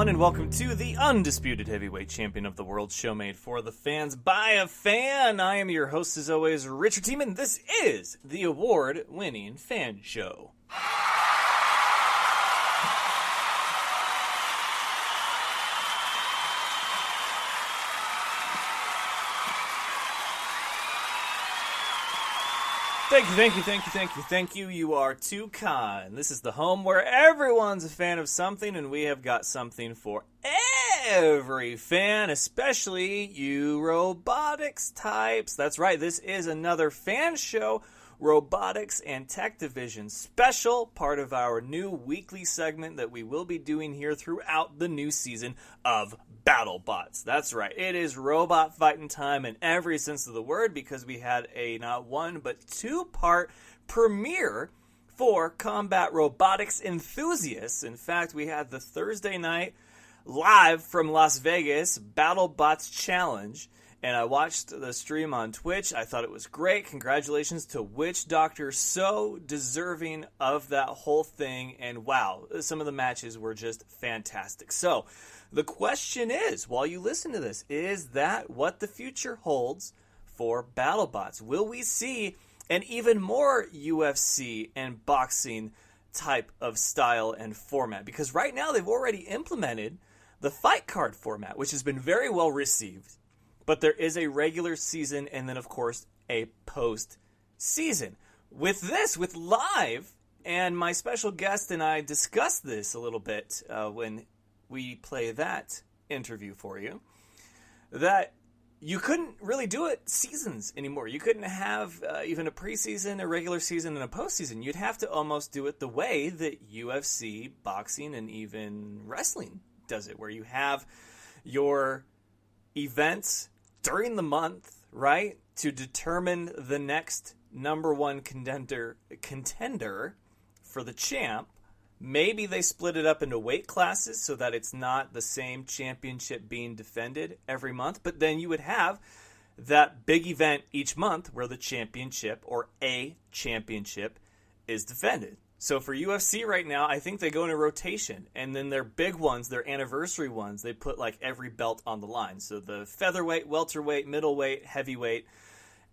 everyone, and welcome to the undisputed heavyweight champion of the world, show made for the fans by a fan. I am your host, as always, Richard Tiemann. This is the award-winning Fan Show. Thank you. You are too kind. This is the home where everyone's a fan of something, and we have got something for every fan, especially you robotics types. That's right, this is another fan show, Robotics and Tech Division special, part of our new weekly segment that we will be doing here throughout the new season of BattleBots. That's right, it is robot fighting time in every sense of the word, because we had a not one but two-part premiere for combat robotics enthusiasts. In fact, we had the Thursday night live from Las Vegas BattleBots Challenge, and I watched the stream on Twitch. I thought it was great. Congratulations to Witch Doctor, so deserving of that whole thing, and wow, some of the matches were just fantastic. So the question is, while you listen to this, is that what the future holds for BattleBots? Will we see an even more UFC and boxing type of style and format? Because right now they've already implemented the fight card format, which has been very well received. But there is a regular season and then, of course, a post-season. With this, with live, and my special guest and I discussed this a little bit when we play that interview for you, that you couldn't really do it seasons anymore. You couldn't have even a preseason, a regular season, and a postseason. You'd have to almost do it the way that UFC, boxing, and even wrestling does it, where you have your events during the month, right, to determine the next number one contender for the champ. Maybe they split it up into weight classes so that it's not the same championship being defended every month, but then you would have that big event each month where the championship or a championship is defended. So for UFC right now, I think they go in a rotation, and then their big ones, their anniversary ones, they put like every belt on the line. So the featherweight, welterweight, middleweight, heavyweight,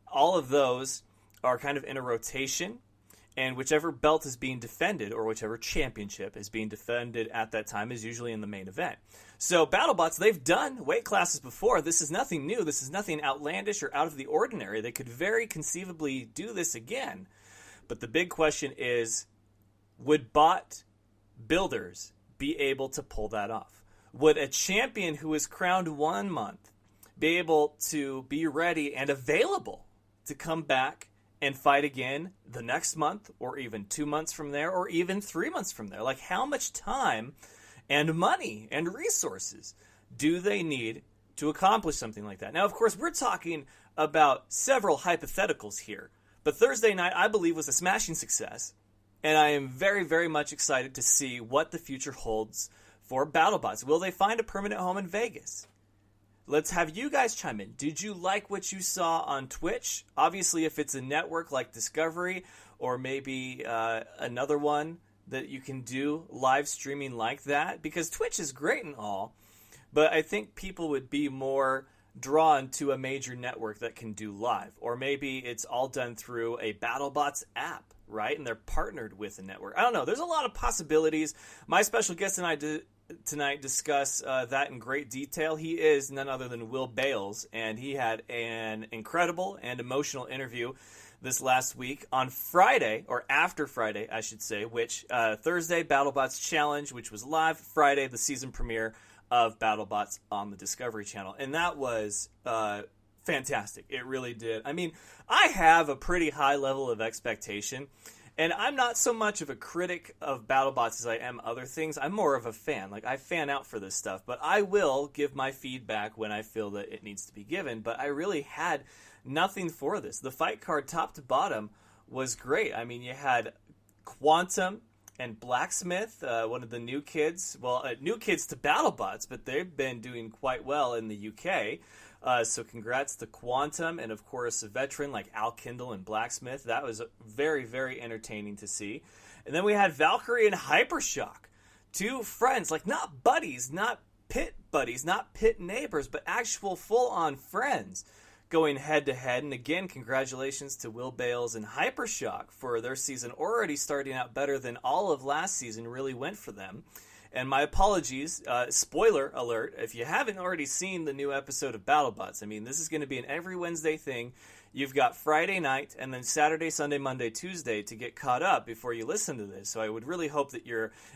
all of those are kind of in a rotation, and whichever belt is being defended or whichever championship is being defended at that time is usually in the main event. So BattleBots, they've done weight classes before. This is nothing new. This is nothing outlandish or out of the ordinary. They could very conceivably do this again. But the big question is, would bot builders be able to pull that off? Would a champion who is crowned 1 month be able to be ready and available to come back and fight again the next month, or even 2 months from there, or even 3 months from there? Like, how much time and money and resources do they need to accomplish something like that? Now, of course, we're talking about several hypotheticals here, but Thursday night, I believe, was a smashing success. And I am very, very much excited to see what the future holds for BattleBots. Will they find a permanent home in Vegas? Let's have you guys chime in. Did you like what you saw on Twitch? Obviously, if it's a network like Discovery, or maybe another one that you can do live streaming like that, because Twitch is great and all, but I think people would be more drawn to a major network that can do live. Or maybe it's all done through a BattleBots app, right? And they're partnered with a network. I don't know. There's a lot of possibilities. My special guest and I tonight discuss that in great detail. He is none other than Will Bales, and he had an incredible and emotional interview this last week on Friday, or after Friday, I should say, which Thursday, BattleBots Challenge, which was live. Friday, the season premiere of BattleBots on the Discovery Channel. And that was fantastic. It really did. I mean, I have a pretty high level of expectation, and I'm not so much of a critic of BattleBots as I am other things. I'm more of a fan. Like, I fan out for this stuff, but I will give my feedback when I feel that it needs to be given. But I really had nothing for this. The fight card top to bottom was great. I mean, you had Quantum and Blacksmith, one of the new kids. Well, new kids to BattleBots, but they've been doing quite well in the UK. So congrats to Quantum, and of course a veteran like Al Kindle and Blacksmith. That was very, very entertaining to see. And then we had Valkyrie and Hypershock two friends, like not buddies, not pit buddies, not pit neighbors, but actual full-on friends going head-to-head. And again, congratulations to Will Bales and Hypershock for their season already starting out better than all of last season really went for them. And my apologies, spoiler alert, if you haven't already seen the new episode of BattleBots, I mean, this is going to be an every Wednesday thing. You've got Friday night and then Saturday, Sunday, Monday, Tuesday to get caught up before you listen to this. So I would really hope that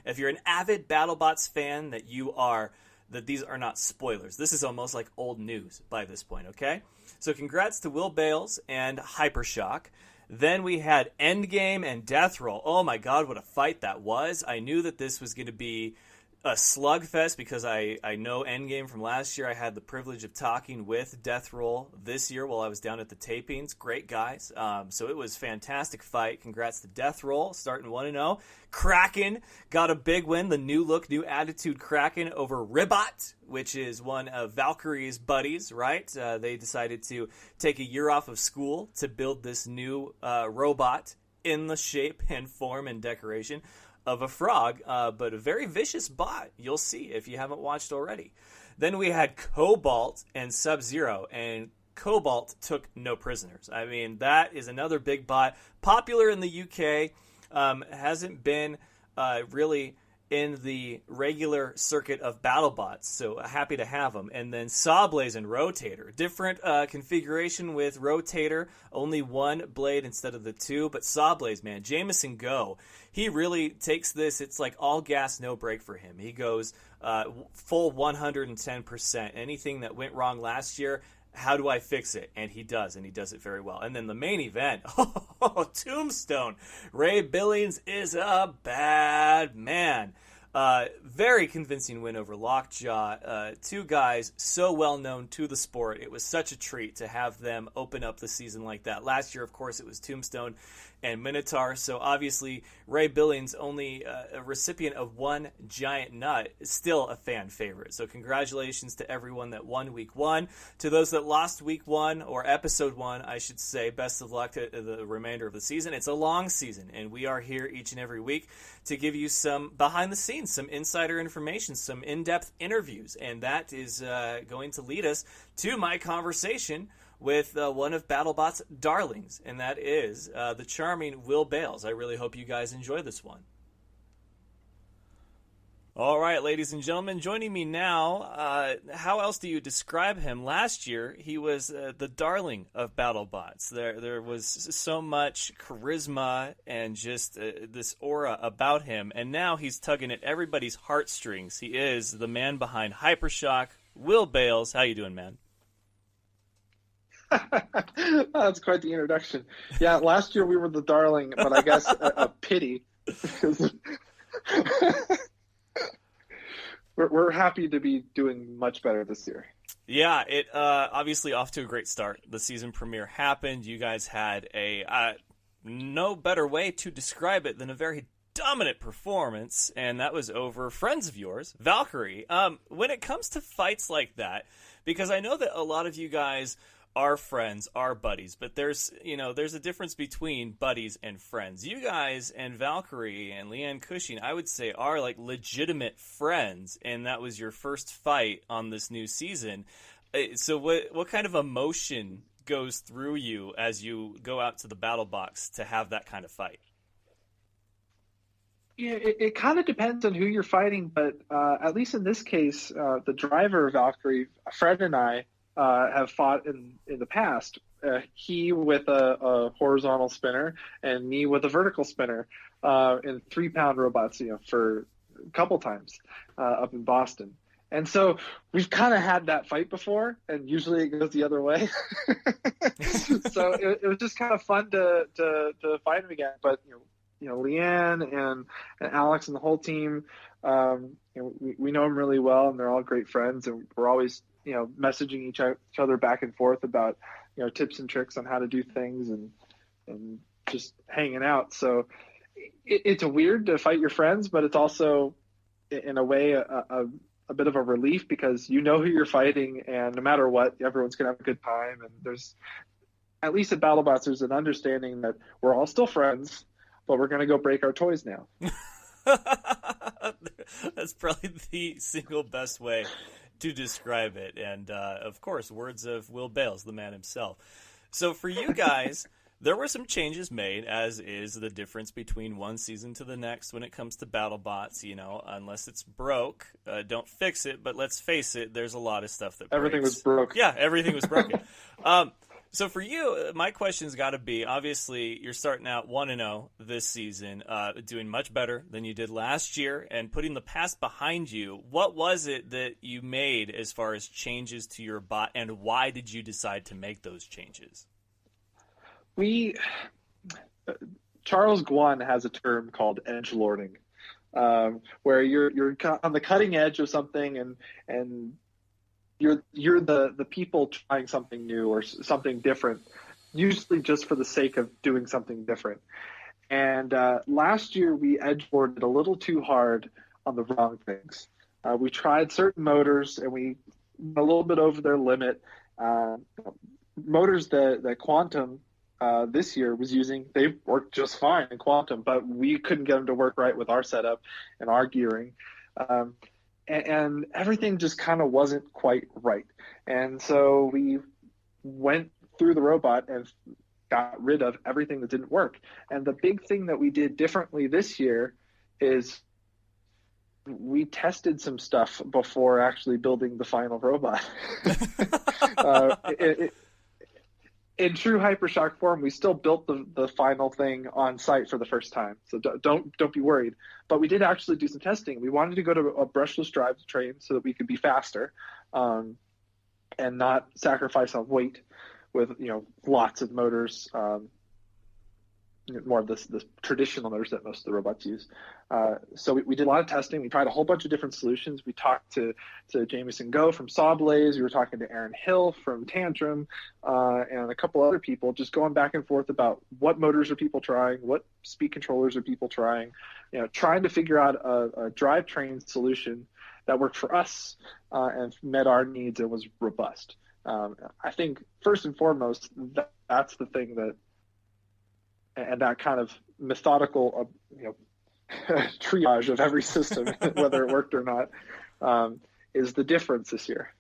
if you're an avid BattleBots fan, that these are not spoilers. This is almost like old news by this point, okay? So congrats to Will Bales and Hypershock. Then we had Endgame and Death Roll. Oh my god, what a fight that was. I knew that this was going to be a slugfest because I know Endgame from last year. I had the privilege of talking with Death Roll this year while I was down at the tapings. Great guys. So it was a fantastic fight. Congrats to Death Roll, starting 1-0. Kraken got a big win. The new look, new attitude Kraken over Ribot, which is one of Valkyrie's buddies, right? They decided to take a year off of school to build this new robot in the shape and form and decoration of a frog, but a very vicious bot. You'll see if you haven't watched already. Then we had Cobalt and Sub-Zero, and Cobalt took no prisoners. I mean, that is another big bot. Popular in the UK, hasn't been really in the regular circuit of BattleBots, so happy to have them. And then Sawblaze and Rotator. Different configuration with Rotator, only one blade instead of the two, but Sawblaze, man, Jameson Go. He really takes this, it's like all gas, no brake for him. He goes full 110%. Anything that went wrong last year, how do I fix it? And he does it very well. And then the main event, Tombstone. Ray Billings is a bad man. Very convincing win over Lockjaw. Two guys so well known to the sport. It was such a treat to have them open up the season like that. Last year, of course, it was Tombstone and Minotaur. So obviously, Ray Billings, only a recipient of one giant nut, is still a fan favorite. So congratulations to everyone that won week one. To those that lost week one, or episode one, I should say, best of luck to the remainder of the season. It's a long season, and we are here each and every week to give you some behind the scenes, some insider information, some in-depth interviews. And that is going to lead us to my conversation with one of BattleBot's darlings, and that is the charming Will Bales. I really hope you guys enjoy this one. All right, ladies and gentlemen, joining me now, how else do you describe him? Last year, he was the darling of BattleBots. There was so much charisma and just this aura about him, and now he's tugging at everybody's heartstrings. He is the man behind Hypershock, Will Bales. How you doing, man? That's quite the introduction. Yeah, last year we were the darling, but I guess a pity. Because we're happy to be doing much better this year. Yeah, it obviously off to a great start. The season premiere happened. You guys had a no better way to describe it than a very dominant performance, and that was over friends of yours, Valkyrie. When it comes to fights like that, because I know that a lot of you guys are friends, are buddies, but there's a difference between buddies and friends. You guys and Valkyrie and Leanne Cushing, I would say, are like legitimate friends, and that was your first fight on this new season. So what kind of emotion goes through you as you go out to the battle box to have that kind of fight? Yeah, it kind of depends on who you're fighting, but at least in this case, the driver of Valkyrie, Fred, and I have fought in the past. He with a horizontal spinner and me with a vertical spinner in 3-pound robots, for a couple times up in Boston. And so we've kind of had that fight before, and usually it goes the other way. So it was just kind of fun to fight him again. But Leanne and Alex and the whole team, we know him really well, and they're all great friends, and we're always messaging each other back and forth about tips and tricks on how to do things and just hanging out. So it's weird to fight your friends, but it's also in a way a bit of a relief, because who you're fighting, and no matter what, everyone's gonna have a good time. And there's, at least at BattleBots, there's an understanding that we're all still friends, but we're gonna go break our toys now. That's probably the single best way to describe it. And, of course, words of Will Bales, the man himself. So for you guys, there were some changes made, as is the difference between one season to the next when it comes to BattleBots. You know, unless it's broke, don't fix it. But let's face it, there's a lot of stuff that everything breaks. was broke. Yeah, everything was broken. So for you, my question's got to be, obviously, you're starting out 1-0 this season, doing much better than you did last year, and putting the past behind you. What was it that you made as far as changes to your bot, and why did you decide to make those changes? Charles Guan has a term called edgelording, where you're on the cutting edge of something, and you're the people trying something new or something different, usually just for the sake of doing something different. And last year we edgelorded a little too hard on the wrong things. We tried certain motors and we went a little bit over their limit. Motors that Quantum this year was using, they worked just fine in Quantum, but we couldn't get them to work right with our setup and our gearing. And everything just kind of wasn't quite right. And so we went through the robot and got rid of everything that didn't work. And the big thing that we did differently this year is we tested some stuff before actually building the final robot. In true Hypershock form, we still built the final thing on site for the first time. So don't be worried. But we did actually do some testing. We wanted to go to a brushless drive train so that we could be faster, and not sacrifice on weight with lots of motors. More of this traditional motors that most of the robots use. So we did a lot of testing. We tried a whole bunch of different solutions. We talked to Jamison Go from Sawblaze. We were talking to Aaron Hill from Tantrum, and a couple other people, just going back and forth about what motors are people trying, what speed controllers are people trying, trying to figure out a drivetrain solution that worked for us and met our needs and was robust. I think first and foremost, that's the thing and that kind of methodical, triage of every system, whether it worked or not, is the difference this year.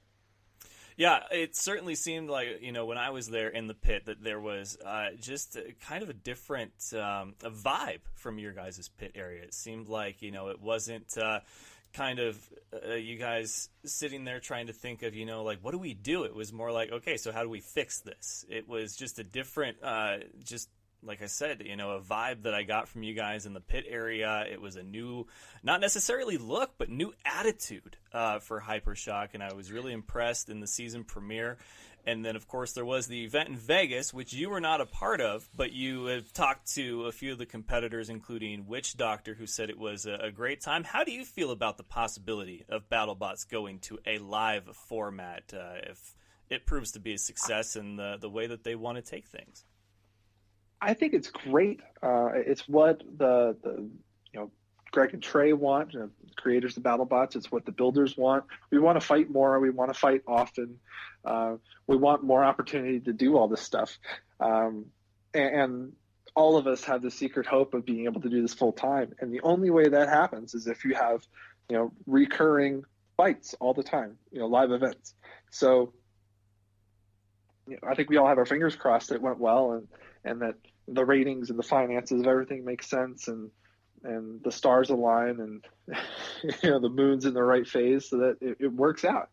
Yeah, it certainly seemed like, when I was there in the pit, that there was just kind of a different a vibe from your guys' pit area. It seemed like, it wasn't kind of you guys sitting there trying to think of, like, what do we do? It was more like, okay, so how do we fix this? It was just a different, like I said, a vibe that I got from you guys in the pit area. It was a new, not necessarily look, but new attitude for Hypershock, and I was really impressed in the season premiere. And then, of course, there was the event in Vegas, which you were not a part of, but you have talked to a few of the competitors, including Witch Doctor, who said it was a great time. How do you feel about the possibility of BattleBots going to a live format if it proves to be a success in the way that they want to take things? I think it's great. It's what the Greg and Trey want, creators of BattleBots. It's what the builders want. We want to fight more. We want to fight often. We want more opportunity to do all this stuff. And all of us have the secret hope of being able to do this full time. And the only way that happens is if you have, recurring fights all the time, live events. So I think we all have our fingers crossed that it went well, and that the ratings and the finances of everything make sense, and the stars align, and the moon's in the right phase so that it works out.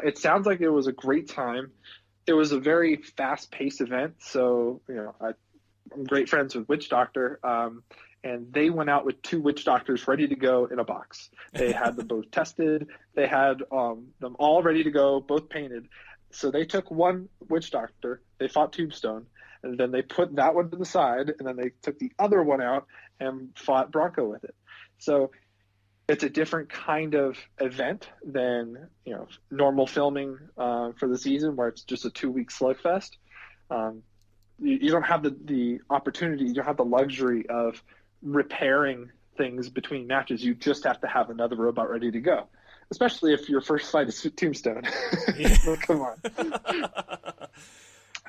It sounds like it was a great time. It was a very fast-paced event, so I'm great friends with Witch Doctor, and they went out with 2 Witch Doctors ready to go in a box. They had them both tested. They had them all ready to go, both painted. So they took one Witch Doctor, they fought Tombstone, and then they put that one to the side, and then they took the other one out and fought Bronco with it. So it's a different kind of event than normal filming for the season, where it's just a 2-week slugfest. You don't have the opportunity, you don't have the luxury of repairing things between matches. You just have to have another robot ready to go. Especially if your first fight is Tombstone. Come on.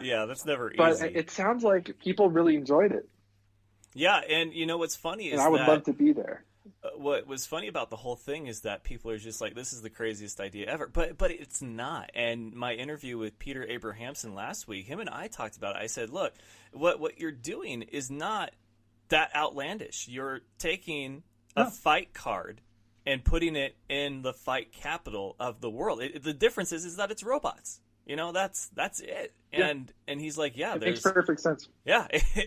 Yeah, that's never easy. But it sounds like people really enjoyed it. Yeah, and what's funny is and I would love to be there. what was funny about the whole thing is that people are just like, this is the craziest idea ever, but it's not. And my interview with Peter Abrahamson last week, him and I talked about it. I said, look, what you're doing is not that outlandish. You're taking a fight card and putting it in the fight capital of the world. The difference is that it's robots. That's it. And he's like, yeah, it makes perfect sense. Yeah,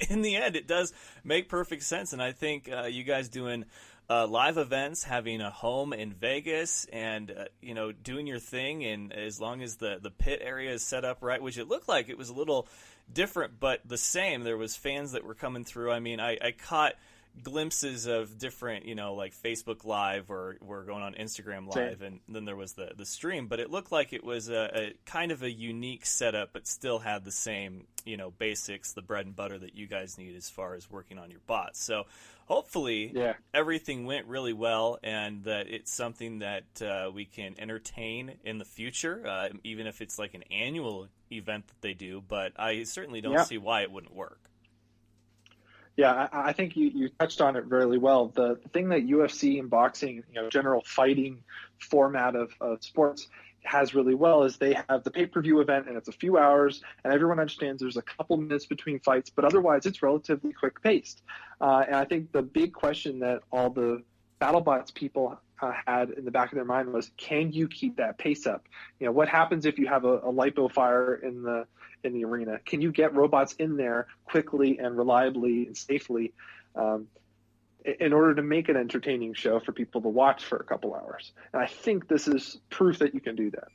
in the end, it does make perfect sense. And I think you guys doing live events, having a home in Vegas, and doing your thing, and as long as the pit area is set up right, which it looked like it was a little different, but the same. There was fans that were coming through. I mean, I caught glimpses of different, like Facebook Live, or we're going on Instagram Live, and then there was the stream, but it looked like it was a kind of a unique setup, but still had the same, basics, the bread and butter that you guys need as far as working on your bots. So hopefully everything went really well, and that it's something that we can entertain in the future, even if it's like an annual event that they do, but I certainly don't see why it wouldn't work. Yeah, I think you touched on it really well. The thing that UFC and boxing, general fighting format of sports has really well is they have the pay-per-view event, and it's a few hours, and everyone understands there's a couple minutes between fights, but otherwise it's relatively quick-paced. And I think the big question that all the BattleBots people had in the back of their mind was, can you keep that pace up? What happens if you have a lipo fire in the arena? Can you get robots in there quickly and reliably and safely in order to make an entertaining show for people to watch for a couple hours? And I think this is proof that you can do that.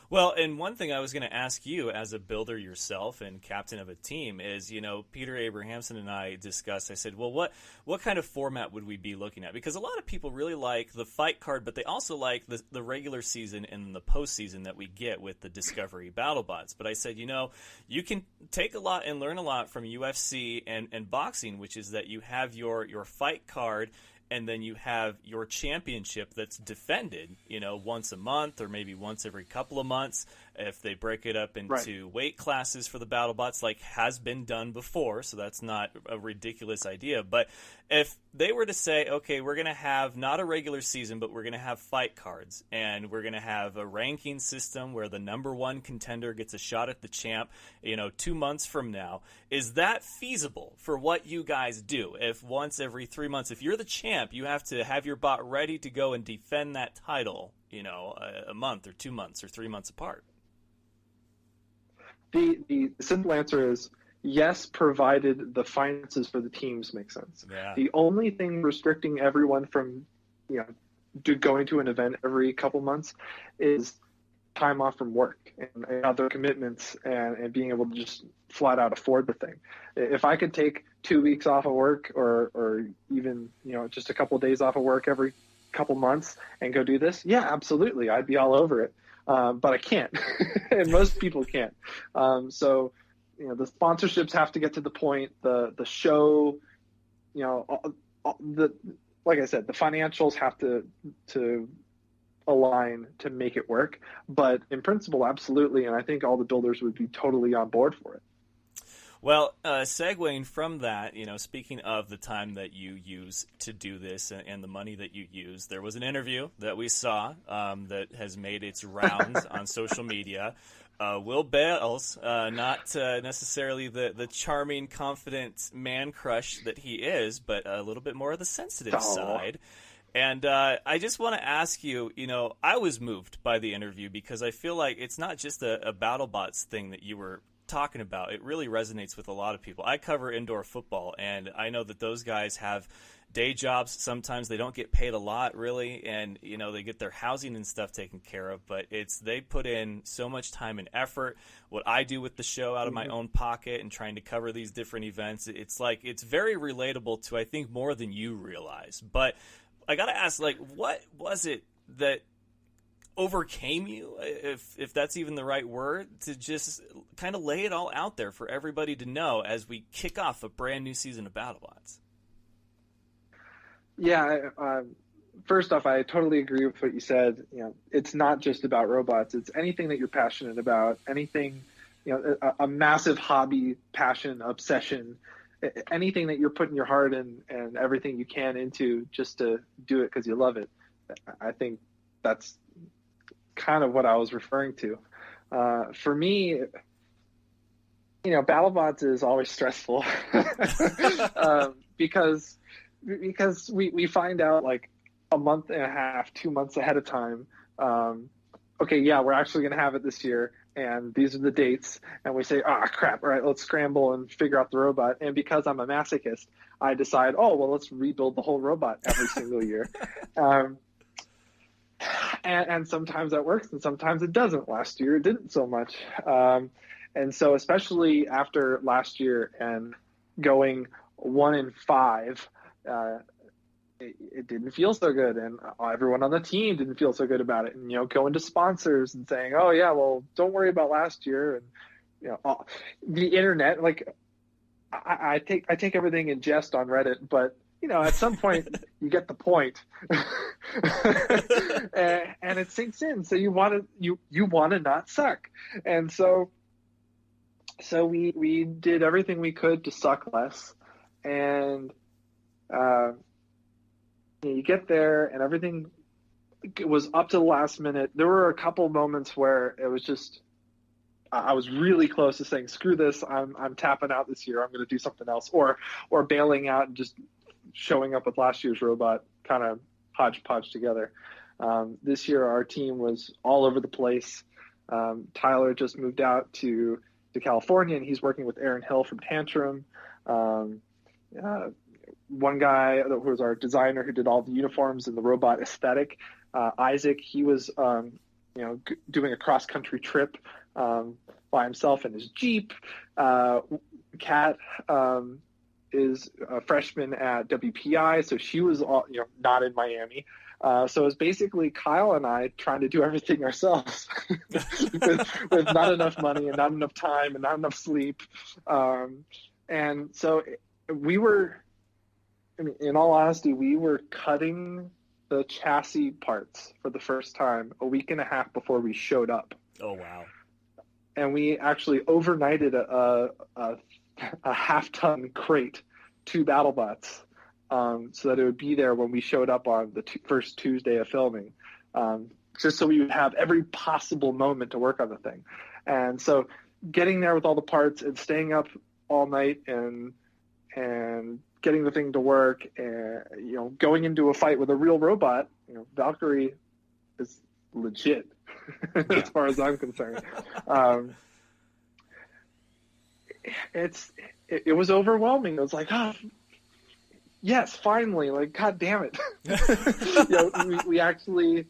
Well, and one thing I was going to ask you as a builder yourself and captain of a team is, Peter Abrahamson and I discussed, I said, well, what kind of format would we be looking at? Because a lot of people really like the fight card, but they also like the regular season and the postseason that we get with the Discovery BattleBots. But I said, you can take a lot and learn a lot from UFC and boxing, which is that you have your fight card, and then you have your championship that's defended, once a month or maybe once every couple of months, if they break it up into weight classes for the BattleBots, like has been done before. So that's not a ridiculous idea. But if they were to say, okay, we're going to have not a regular season, but we're going to have fight cards, and we're going to have a ranking system where the number one contender gets a shot at the champ, 2 months from now, is that feasible for what you guys do? If once every 3 months, if you're the champ, you have to have your bot ready to go and defend that title, a month or 2 months or 3 months apart? The simple answer is yes, provided the finances for the teams make sense. Yeah. The only thing restricting everyone from going to an event every couple months is time off from work and other commitments, and being able to just flat out afford the thing. If I could take 2 weeks off of work, or even just a couple of days off of work every couple months and go do this, yeah, absolutely, I'd be all over it. But I can't, and most people can't. So, the sponsorships have to get to the point. The show, like I said, the financials have to align to make it work. But in principle, absolutely, and I think all the builders would be totally on board for it. Well, segueing from that, speaking of the time that you use to do this and the money that you use, there was an interview that we saw that has made its rounds on social media. Will Bales, not necessarily the charming, confident man crush that he is, but a little bit more of the sensitive side. And I just want to ask you, I was moved by the interview because I feel like it's not just a BattleBots thing that you were talking about. It really resonates with a lot of people. I cover indoor football, and I know that those guys have day jobs. Sometimes they don't get paid a lot, really, and they get their housing and stuff taken care of, but they put in so much time and effort. What I do with the show out of my own pocket and trying to cover these different events, it's very relatable to, I think, more than you realize. But I gotta ask, what was it that overcame you, if that's even the right word, to just kind of lay it all out there for everybody to know as we kick off a brand new season of BattleBots? Yeah, first off, I totally agree with what you said. It's not just about robots. It's anything that you're passionate about, anything, a massive hobby, passion, obsession. anything that you're putting your heart and everything you can into just to do it because you love it. I think that's kind of what I was referring to. For me, BattleBots is always stressful because we find out like a month and a half, 2 months ahead of time. Okay, yeah, we're actually going to have it this year, and these are the dates. And we say, crap, all right, let's scramble and figure out the robot. And because I'm a masochist, I decide, let's rebuild the whole robot every single year. And sometimes that works, and sometimes it doesn't. Last year, it didn't so much. And so especially after last year and going 1-5, it didn't feel so good, and everyone on the team didn't feel so good about it. And going to sponsors and saying, "Oh yeah, well, don't worry about last year." And the internet, like I take everything in jest on Reddit, but at some point you get the point, and it sinks in. So you want to not suck, and so we did everything we could to suck less, and you get there and everything was up to the last minute. There were a couple moments where it was just, I was really close to saying, screw this, I'm tapping out this year, I'm going to do something else, or bailing out and just showing up with last year's robot kind of hodgepodge together. This year our team was all over the place. Tyler just moved out to California, and he's working with Aaron Hill from Tantrum. One guy who was our designer who did all the uniforms and the robot aesthetic, Isaac, he was doing a cross-country trip by himself in his Jeep. Kat is a freshman at WPI, so she was not in Miami. So it was basically Kyle and I trying to do everything ourselves with not enough money and not enough time and not enough sleep. And so we were, in all honesty, we were cutting the chassis parts for the first time a week and a half before we showed up. Oh, wow. And we actually overnighted a half-ton crate to BattleBots so that it would be there when we showed up on the first Tuesday of filming, just so we would have every possible moment to work on the thing. And so getting there with all the parts and staying up all night and getting the thing to work, and going into a fight with a real robot, Valkyrie is legit as far as I'm concerned. It was overwhelming. It was like, yes, finally, like, God damn it. We actually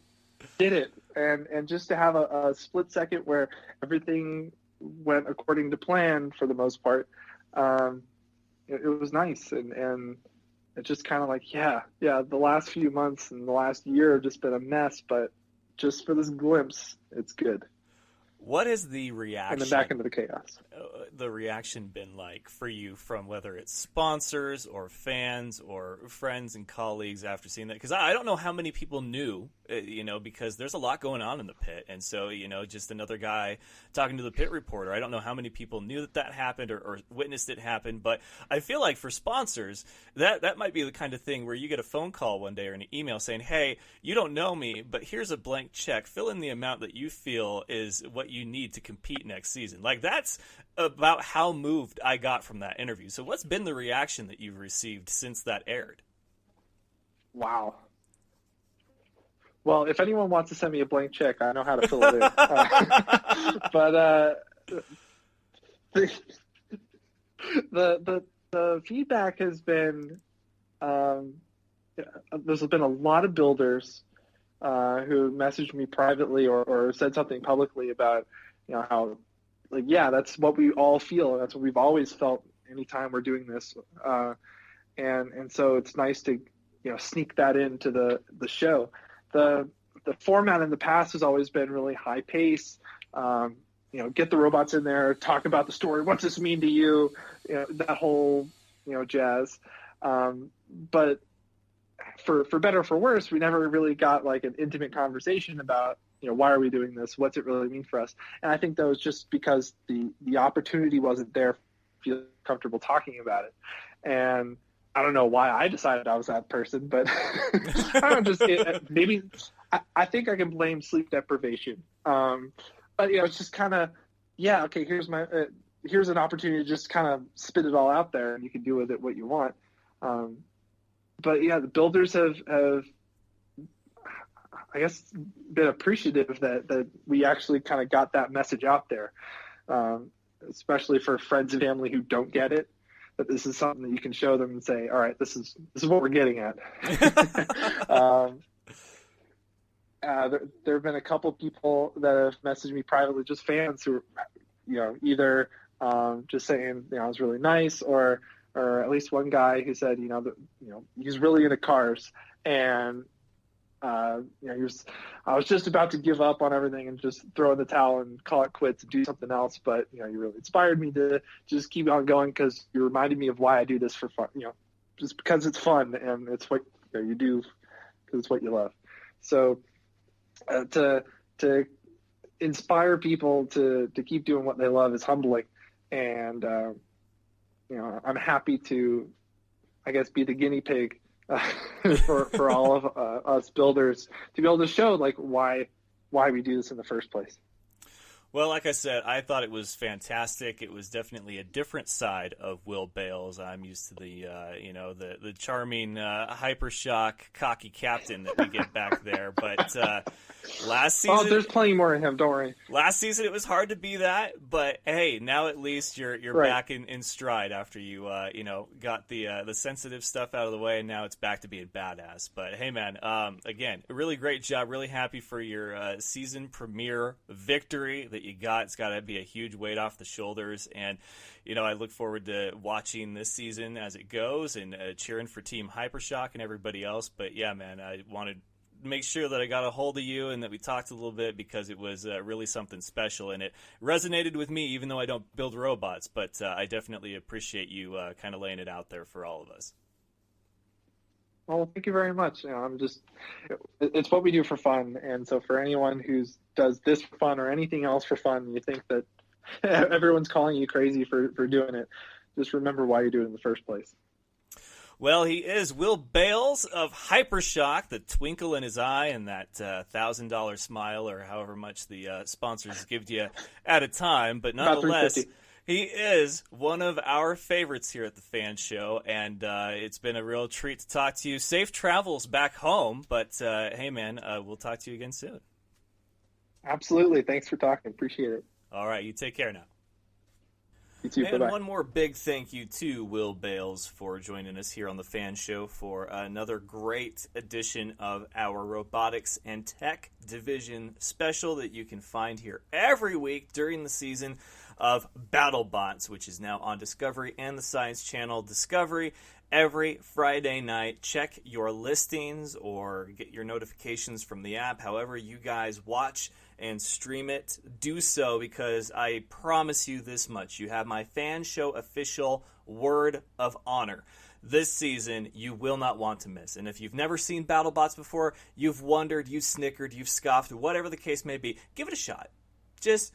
did it. And just to have a split second where everything went according to plan for the most part, it was nice. And it's just kind of like, the last few months and the last year have just been a mess, but just for this glimpse, it's good. What is the reaction? And then back into the chaos. The reaction been like for you from whether it's sponsors or fans or friends and colleagues after seeing that? Because I don't know how many people knew, because there's a lot going on in the pit. And so, just another guy talking to the pit reporter, I don't know how many people knew that happened or witnessed it happen. But I feel like for sponsors, that might be the kind of thing where you get a phone call one day or an email saying, hey, you don't know me, but here's a blank check. Fill in the amount that you feel is what you need to compete next season. Like, that's about how moved I got from that interview. So what's been the reaction that you've received since that aired? Wow. Well, if anyone wants to send me a blank check, I know how to fill it in. But the feedback has been, there's been a lot of builders who messaged me privately or said something publicly about, how, like, that's what we all feel, and that's what we've always felt anytime we're doing this. And so it's nice to, sneak that into the show. The format in the past has always been really high pace. Get the robots in there, talk about the story. What's this mean to you? That whole, jazz. But for better or for worse, we never really got like an intimate conversation about, why are we doing this? What's it really mean for us? And I think that was just because the opportunity wasn't there feel comfortable talking about it. And I don't know why I decided I was that person, but I don't maybe I think I can blame sleep deprivation. But it's just kind of, okay, here's an opportunity to just kind of spit it all out there, and you can do with it what you want. But the builders have I guess been appreciative that we actually kind of got that message out there, especially for friends and family who don't get it, that this is something that you can show them and say, all right, this is what we're getting at. There have been a couple people that have messaged me privately, just fans who, either just saying, it was really nice, or at least one guy who said, he's really into cars, and I was just about to give up on everything and just throw in the towel and call it quits and do something else, but you really inspired me to just keep on going, because you reminded me of why I do this for fun, just because it's fun and it's what you do because it's what you love. So to inspire people to keep doing what they love is humbling, and I'm happy to, I guess, be the guinea pig for all of us builders to be able to show why we do this in the first place. Well, like I said, I thought it was fantastic. It was definitely a different side of Will Bales. I'm used to the charming Hypershock cocky captain that we get back there. But last season, there's plenty more of him. Don't worry. Last season it was hard to be that, but hey, now at least you're right back in stride after you got the sensitive stuff out of the way, and now it's back to being badass. But hey, man, again, a really great job. Really happy for your season premiere victory that you got. It's got to be a huge weight off the shoulders, and I look forward to watching this season as it goes and cheering for Team Hypershock and everybody else. But yeah, man, I wanted to make sure that I got a hold of you and that we talked a little bit, because it was really something special, and it resonated with me, even though I don't build robots. But I definitely appreciate you kind of laying it out there for all of us. Well, thank you very much. It's what we do for fun. And so for anyone who does this for fun or anything else for fun, you think that everyone's calling you crazy for doing it, just remember why you do it in the first place. Well, he is Will Bales of Hypershock, the twinkle in his eye and that $1,000 smile, or however much the sponsors give you at a time. But nonetheless, he is one of our favorites here at the Fan Show, and it's been a real treat to talk to you. Safe travels back home, but hey, man, we'll talk to you again soon. Absolutely. Thanks for talking. Appreciate it. All right. You take care now. You too. And bye-bye. One more big thank you to Will Bales for joining us here on the Fan Show for another great edition of our Robotics and Tech Division special that you can find here every week during the season of BattleBots, which is now on Discovery and the Science Channel Discovery every Friday night. Check your listings or get your notifications from the app. However you guys watch and stream it, do so, because I promise you this much. You have my Fan Show official word of honor. This season, you will not want to miss. And if you've never seen BattleBots before, you've wondered, you've snickered, you've scoffed, whatever the case may be, give it a shot. Just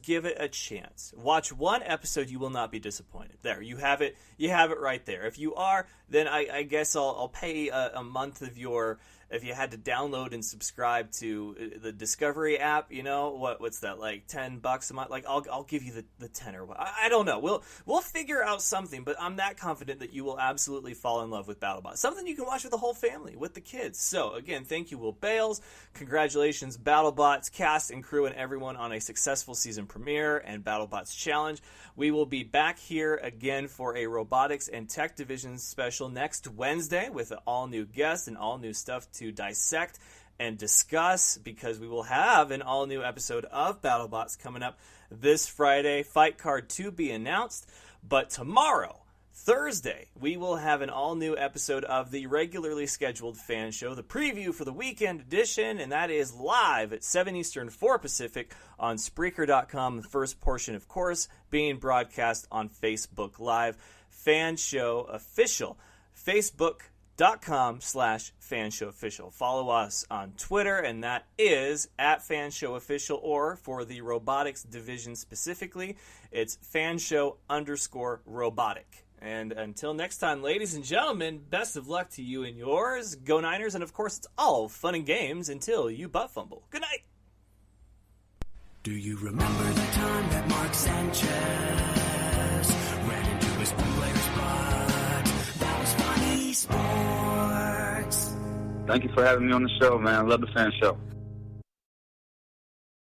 give it a chance. Watch one episode, you will not be disappointed. There, you have it. You have it right there. If you are, then I guess I'll pay a month of your. If you had to download and subscribe to the Discovery app, what's that, like $10 a month? Like I'll give you the 10 or what? I don't know. We'll figure out something, but I'm that confident that you will absolutely fall in love with BattleBots. Something you can watch with the whole family, with the kids. So again, thank you, Will Bales. Congratulations, BattleBots cast and crew and everyone on a successful season premiere and BattleBots challenge. We will be back here again for a Robotics and Tech Division special next Wednesday with an all-new guest and all-new stuff to dissect and discuss, because we will have an all-new episode of BattleBots coming up this Friday. Fight card to be announced. But tomorrow, Thursday, we will have an all-new episode of the regularly scheduled Fan Show, the preview for the weekend edition, and that is live at 7 Eastern, 4 Pacific on Spreaker.com. The first portion, of course, being broadcast on Facebook Live. Fan Show official Facebook Facebook.com/FanShowOfficial. Follow us on Twitter, and that is @FanShowOfficial, or for the robotics division specifically, it's fanshow_robotic. And until next time, ladies and gentlemen, best of luck to you and yours. Go Niners, and of course, it's all fun and games until you butt fumble. Good night. Do you remember the time that Mark Sanchez ran into his player's butt? That was funny sports. Thank you for having me on the show, man. I love the Fan Show.